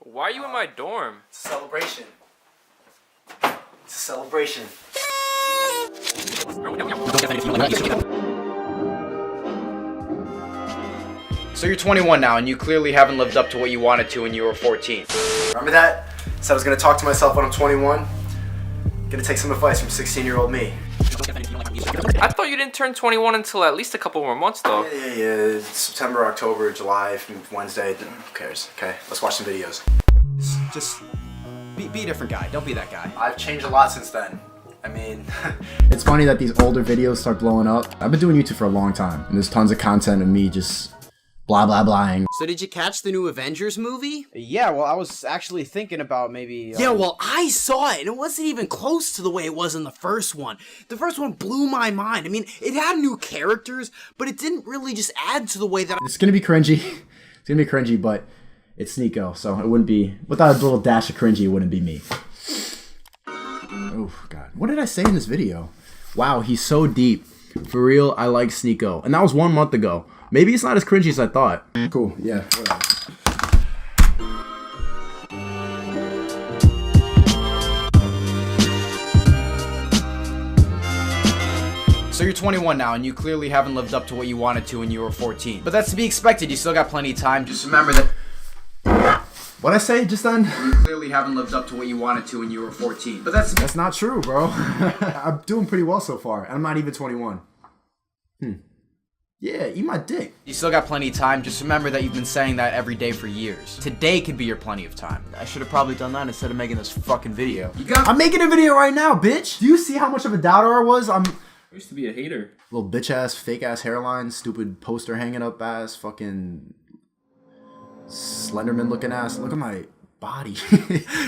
Why are you in my dorm? It's a celebration. It's a celebration. So you're 21 now, and you clearly haven't lived up to what you wanted to when you were 14. Remember that? Said I was gonna talk to myself when I'm 21. Gonna take some advice from 16-year-old me. I thought you didn't turn 21 until at least a couple more months, though. Yeah. September, October, July, Wednesday. Who cares? Okay, let's watch some videos. Just be a different guy. Don't be that guy. I've changed a lot since then. I mean, it's funny that these older videos start blowing up. I've been doing YouTube for a long time, and there's tons of content of me just blah blah blahing. So did you catch the new Avengers movie? Yeah, well, I was actually thinking about maybe... Yeah, well, I saw it, and it wasn't even close to the way it was in the first one. The first one blew my mind. I mean, it had new characters, but it didn't really just add to the way that... It's gonna be cringy. It's gonna be cringy, but it's Nico, so it wouldn't be... Without a little dash of cringy, it wouldn't be me. Oh, God. What did I say in this video? Wow, he's so deep. For real, I like Sneeko. And that was 1 month ago. Maybe it's not as cringy as I thought. Cool, yeah, whatever. So you're 21 now, and you clearly haven't lived up to what you wanted to when you were 14. But that's to be expected. You still got plenty of time. Just remember that... What'd I say just then? You clearly haven't lived up to what you wanted to when you were 14. But That's not true, bro. I'm doing pretty well so far. And I'm not even 21. Yeah, eat my dick. You still got plenty of time. Just remember that you've been saying that every day for years. Today could be your plenty of time. I should have probably done that instead of making this fucking video. I'm making a video right now, bitch. Do you see how much of a doubter I was? I used to be a hater. Little bitch ass, fake ass hairline, stupid poster hanging up ass, fucking Slenderman looking ass. Look at my body.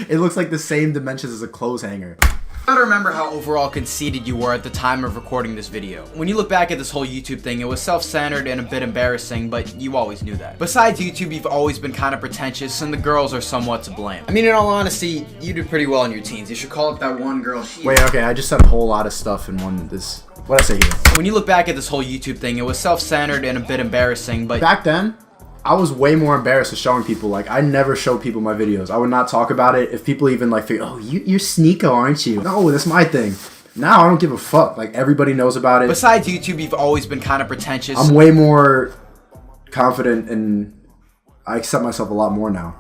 It looks like the same dimensions as a clothes hanger. You gotta remember how overall conceited you were at the time of recording this video. When you look back at this whole YouTube thing, it was self-centered and a bit embarrassing, but you always knew that. Besides YouTube, you've always been kind of pretentious, and the girls are somewhat to blame. I mean, in all honesty, you did pretty well in your teens. You should call up that one girl. Wait, okay, I just said a whole lot of stuff in one. What'd I say here? When you look back at this whole YouTube thing, it was self-centered and a bit embarrassing, but back then, I was way more embarrassed of showing people. Like, I never show people my videos. I would not talk about it. If people even like figure, oh, you're Sneeko, aren't you? No, that's my thing. Now I don't give a fuck. Like, everybody knows about it. Besides YouTube, you've always been kind of pretentious. I'm way more confident and I accept myself a lot more now.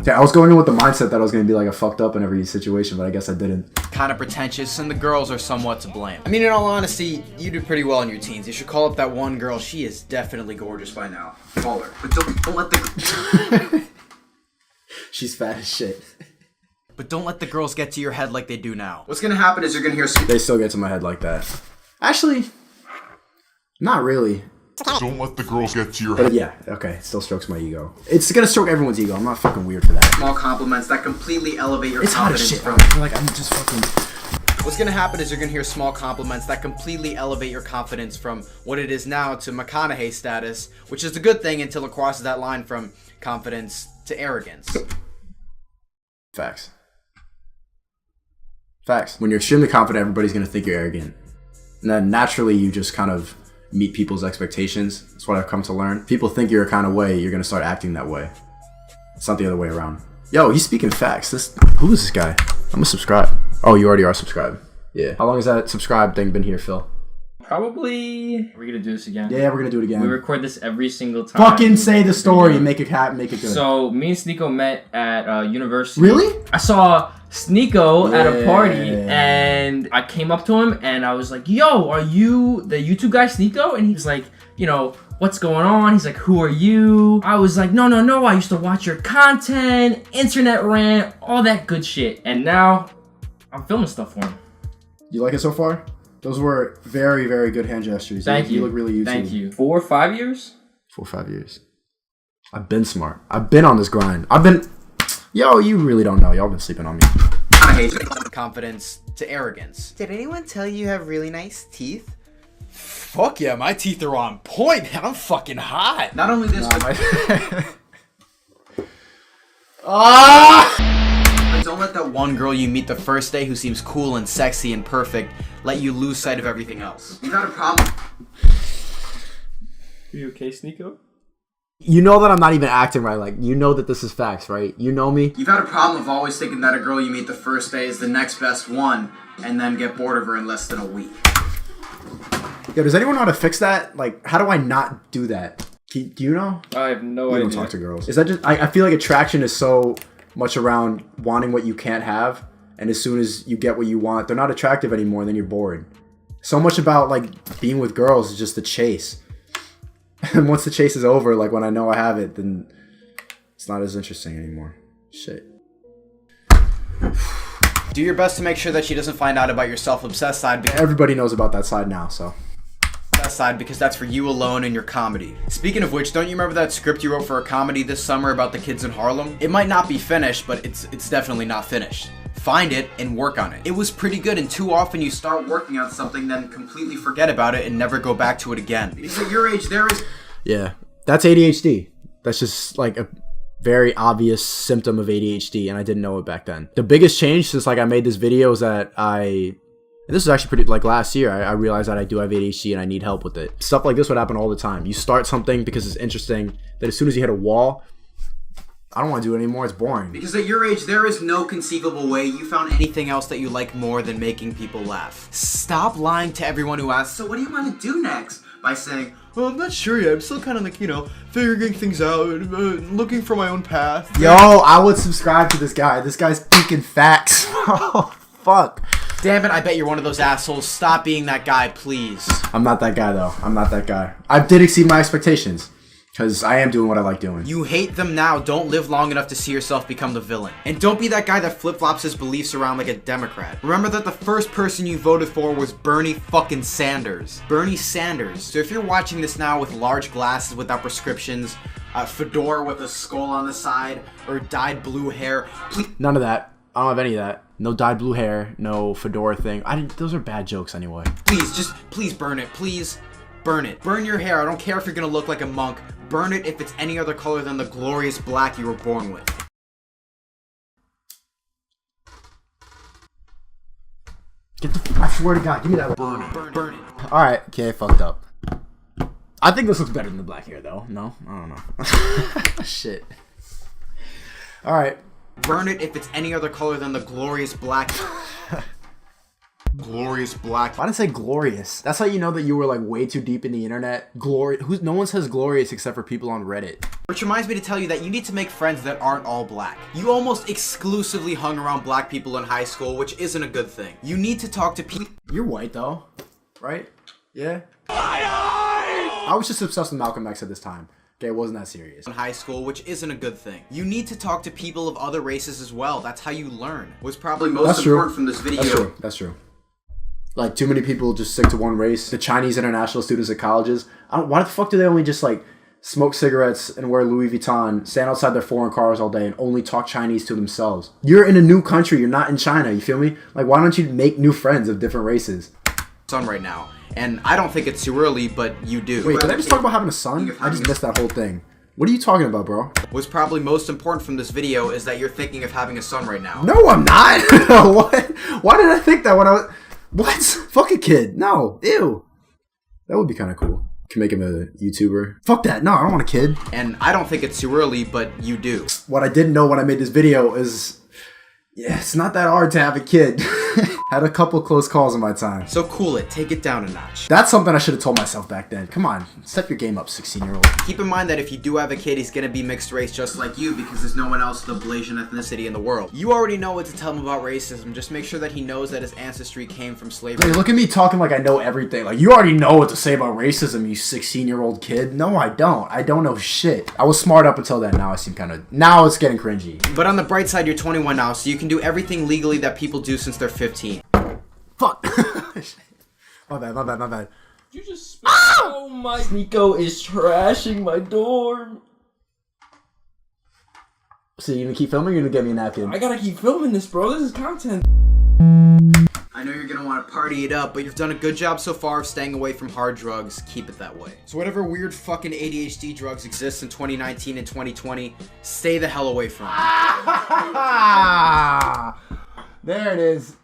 Yeah, I was going in with the mindset that I was going to be like a fucked up in every situation, but I guess I didn't. Kind of pretentious, and the girls are somewhat to blame. I mean, in all honesty, you did pretty well in your teens. You should call up that one girl. She is definitely gorgeous by now. Call her. But don't let the... She's fat as shit. But don't let the girls get to your head like they do now. What's gonna happen is you're gonna hear... They still get to my head like that. Actually, not really. Don't let the girls get to your But head. yeah, okay, it still strokes my ego. It's gonna stroke everyone's ego. I'm not fucking weird for that. Small compliments that completely elevate your It's hot confidence as shit. from... I feel like I'm just fucking... What's gonna happen is you're gonna hear small compliments that completely elevate your confidence from what it is now to McConaughey status, which is a good thing until it crosses that line from confidence to arrogance. Facts. Facts. When you're extremely confident, everybody's gonna think you're arrogant. And then naturally you just kind of meet people's expectations. That's what I've come to learn. People think you're a kind of way, you're gonna start acting that way. It's not the other way around. Yo, he's speaking facts. Who is this guy? I'm gonna subscribe. Oh, you already are subscribed. Yeah. How long has that subscribe thing been here, Phil? Probably... We're gonna do this again. Yeah, we're gonna do it again. We record this every single time. Fucking say the story and make it make it good. So, me and Sneeko met at university. Really? I saw Sneeko at a party, and I came up to him, and I was like, yo, are you the YouTube guy Sneeko? And he was like, you know, what's going on? He's like, who are you? I was like, no, I used to watch your content, internet rant, all that good shit. And now, I'm filming stuff for him. You like it so far? Those were very, very good hand gestures. Thank you. You look really YouTube. Thank you. 4 or 5 years? 4 or 5 years. I've been smart. I've been on this grind. Yo, you really don't know. Y'all been sleeping on me. Confidence to arrogance. Did anyone tell you have really nice teeth? Fuck yeah, my teeth are on point. I'm fucking hot. Not only this, but don't let that one girl you meet the first day who seems cool and sexy and perfect let you lose sight of everything else. You got a problem? Are you okay, Sneeko? You know that I'm not even acting right. Like, you know that this is facts, right? You know me. You've had a problem of always thinking that a girl you meet the first day is the next best one, and then get bored of her in less than a week. Yo, does anyone know how to fix that? Like, how do I not do that? Do you know? I have no You idea. don't talk to girls. Is that just... I feel like attraction is so much around wanting what you can't have, and as soon as you get what you want, they're not attractive anymore, and then you're bored. So much about, like, being with girls is just the chase. And once the chase is over, like, when I know I have it, then it's not as interesting anymore. Shit. Do your best to make sure that she doesn't find out about your self-obsessed side. Everybody knows about that side now, so... Side because that's for you alone and your comedy. Speaking of which, don't you remember that script you wrote for a comedy this summer about the kids in Harlem? It might not be finished, but it's definitely not finished. Find it and work on it. It was pretty good, and too often you start working on something, then completely forget about it and never go back to it again. Because at your age, there is... Yeah, that's ADHD. That's just like a very obvious symptom of ADHD, and I didn't know it back then. The biggest change since like I made this video is that and this was actually pretty, like last year, I realized that I do have ADHD and I need help with it. Stuff like this would happen all the time. You start something because it's interesting, that as soon as you hit a wall, I don't want to do it anymore, it's boring. Because at your age, there is no conceivable way you found anything else that you like more than making people laugh. Stop lying to everyone who asks, so what do you want to do next? By saying, well, I'm not sure yet. I'm still kind of like, you know, figuring things out, looking for my own path. Yo, I would subscribe to this guy. This guy's speaking facts. Oh, fuck. Damn it, I bet you're one of those assholes. Stop being that guy, please. I'm not that guy, though. I'm not that guy. I did exceed my expectations. Because I am doing what I like doing. You hate them now. Don't live long enough to see yourself become the villain. And don't be that guy that flip-flops his beliefs around like a Democrat. Remember that the first person you voted for was Bernie fucking Sanders. Bernie Sanders. So if you're watching this now with large glasses without prescriptions, a fedora with a skull on the side, or dyed blue hair, please... None of that. I don't have any of that. No dyed blue hair, no fedora thing. Those are bad jokes anyway. Please burn it. Please burn it. Burn your hair. I don't care if you're gonna look like a monk. Burn it if it's any other color than the glorious black you were born with. I swear to God, give me that. Burn it. Burn it. Alright, okay, I fucked up. I think this looks better than the black hair, though. No? I don't know. Shit. Alright. Burn it if it's any other color than the glorious black. Glorious black. Why did I say glorious? That's how you know that you were like way too deep in the internet. No one says glorious except for people on Reddit. Which reminds me to tell you that you need to make friends that aren't all black. You almost exclusively hung around black people in high school, which isn't a good thing. You need to talk to people. You're white though, right? Yeah. I was just obsessed with Malcolm X at this time. Okay, it wasn't that serious. In high school, which isn't a good thing. You need to talk to people of other races as well. That's how you learn. Was probably most important from this video. That's true. That's true. Like, too many people just stick to one race. The Chinese international students at colleges. Why the fuck do they only just, like, smoke cigarettes and wear Louis Vuitton, stand outside their foreign cars all day, and only talk Chinese to themselves? You're in a new country. You're not in China. You feel me? Like, why don't you make new friends of different races? Son right now. And I don't think it's too early, but you do. Wait, did I just talk about having a son? I just missed that whole thing. What are you talking about, bro? What's probably most important from this video is that you're thinking of having a son right now. No, I'm not. What? Why did I think that when I was... What? Fuck a kid. No. Ew. That would be kind of cool. Can make him a YouTuber. Fuck that. No, I don't want a kid. And I don't think it's too early, but you do. What I didn't know when I made this video is... Yeah, it's not that hard to have a kid. Had a couple close calls in my time. So cool it. Take it down a notch. That's something I should have told myself back then. Come on. Step your game up, 16-year-old. Keep in mind that if you do have a kid, he's gonna be mixed race just like you because there's no one else with a Blasian ethnicity in the world. You already know what to tell him about racism. Just make sure that he knows that his ancestry came from slavery. Hey, look at me talking like I know everything. Like, you already know what to say about racism, you 16-year-old kid. No, I don't. I don't know shit. I was smart up until then. Now I seem kind of... Now it's getting cringy. But on the bright side, you're 21 now, so you can do everything legally that people do since they're 15. Fuck. My bad. You just... Oh my... Nico is trashing my dorm. So you gonna keep filming or you gonna get me a napkin? I gotta keep filming this, bro. This is content. I know you're gonna want to party it up, but you've done a good job so far of staying away from hard drugs. Keep it that way. So whatever weird fucking ADHD drugs exist in 2019 and 2020, stay the hell away from them. There it is.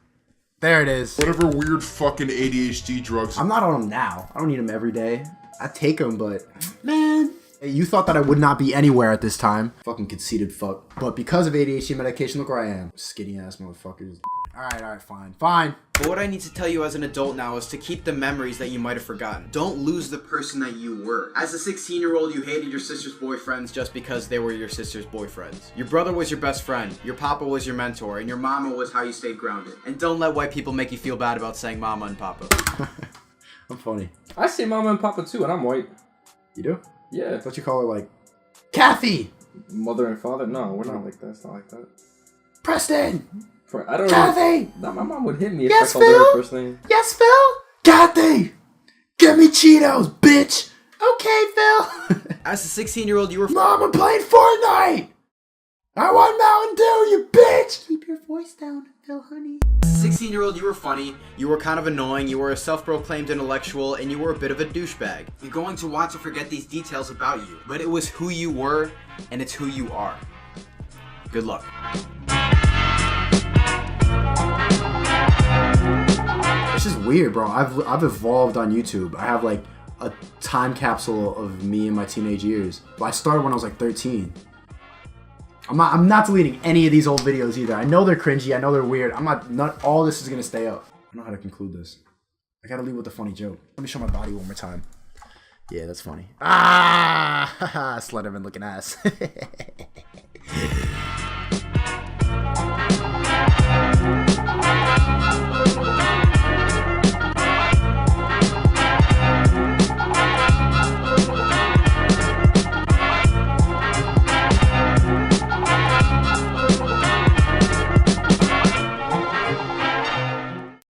There it is. Whatever weird fucking ADHD drugs. I'm not on them now. I don't need them every day. I take them, but man, You thought that I would not be anywhere at this time. Fucking conceited fuck. But because of ADHD medication, look where I am. Skinny ass motherfuckers. Alright, fine. But what I need to tell you as an adult now is to keep the memories that you might have forgotten. Don't lose the person that you were. As a 16-year-old, you hated your sister's boyfriends just because they were your sister's boyfriends. Your brother was your best friend, your papa was your mentor, and your mama was how you stayed grounded. And don't let white people make you feel bad about saying mama and papa. I'm funny. I say mama and papa too, and I'm white. You do? Yeah. I thought you call her like Kathy! Mother and father? No, we're not like that. It's not like that. Preston! I don't Kathy! know. My mom would hit me if Yes, I called her Phil? her first name. Yes, Phil? Kathy! Give me Cheetos, bitch! Okay, Phil! As a 16-year-old, you were Mom, I'm playing Fortnite! I want Mountain Dew, you bitch! Keep your voice down, Phil, honey. 16-year-old, you were funny, you were kind of annoying, you were a self-proclaimed intellectual, and you were a bit of a douchebag. You're going to want to forget these details about you, but it was who you were, and it's who you are. Good luck. It's just weird, bro. I've evolved on YouTube. I have like a time capsule of me in my teenage years. I started when I was like 13. I'm not deleting any of these old videos either. I know they're cringy. I know they're weird. Not all this is gonna stay up. I don't know how to conclude this. I gotta leave with a funny joke. Let me show my body one more time. Yeah, that's funny. Ah, Slenderman looking ass.